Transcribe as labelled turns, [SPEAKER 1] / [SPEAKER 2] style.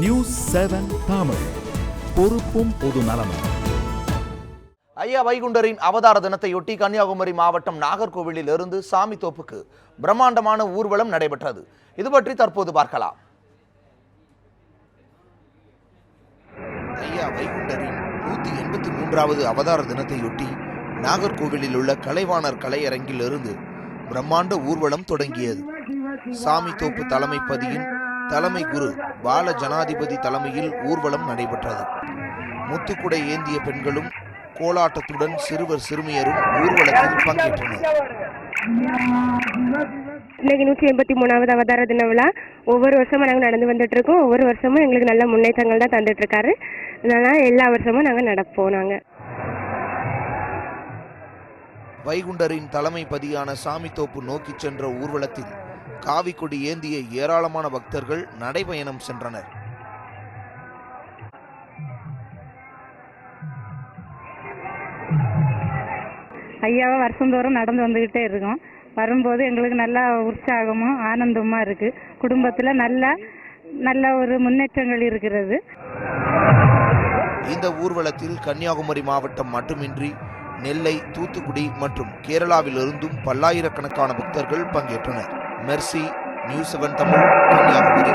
[SPEAKER 1] News 7 Tamil, பொறுப்பும் பொது நலமும்.
[SPEAKER 2] ஐயா வைகுண்டரின் அவதார தினத்தையொட்டி கன்னியாகுமரி மாவட்டம் நாகர்கோவிலில் இருந்து சாமித்தோப்புக்கு பிரம்மாண்டமான ஊர்வலம் நடைபெற்றது. இது பற்றி தற்போது பார்க்கலாம். ஐயா வைகுண்டரின் 183வது அவதார தினத்தையொட்டி நாகர்கோவிலில் உள்ள கலைவாணர் கலையரங்கில் இருந்து பிரம்மாண்ட ஊர்வலம் தொடங்கியது. சாமித்தோப்பு தலைமைப்பதியின் தலைமை குரு பால ஜனாதிபதி தலைமையில் ஊர்வலம் நடைபெற்றது. முத்துக்குடை ஏந்திய பெண்களும் கோலாட்டத்துடன் சிறுவர் சிறுமியரும் ஊர்வலத்தில் பங்கேற்றனர்.
[SPEAKER 3] இன்னைக்கு 183வது அவதார தின விழா ஒவ்வொரு வருஷமும் நாங்கள் நடந்து வந்துட்டு இருக்கோம். ஒவ்வொரு வருஷமும் எங்களுக்கு நல்ல முன்னேற்றங்கள் தான் தந்துட்டு இருக்காரு. அதனால எல்லா வருஷமும் நாங்கள் நடப்போம்.
[SPEAKER 2] வைகுண்டரின் தலைமை பதியான சாமித்தோப்பு நோக்கி சென்ற ஊர்வலத்தில் காவிக்கொடி ஏந்திய ஏராளமான பக்தர்கள் நடைபயணம் சென்றனர்.
[SPEAKER 4] ஐயாவை வருஷந்தோறும் நடந்து வந்துகிட்டே இருக்கோம். வரும்போது எங்களுக்கு நல்ல உற்சாகமும் ஆனந்தமா இருக்கு. குடும்பத்துல நல்ல ஒரு முன்னேற்றங்கள் இருக்கிறது.
[SPEAKER 2] இந்த ஊர்வலத்தில் கன்னியாகுமரி மாவட்டம் மட்டுமின்றி நெல்லை, தூத்துக்குடி மற்றும் கேரளாவிலிருந்தும் பல்லாயிரக்கணக்கான பக்தர்கள் பங்கேற்றனர். Mercy, news 7 Tamil, Kanyakumari.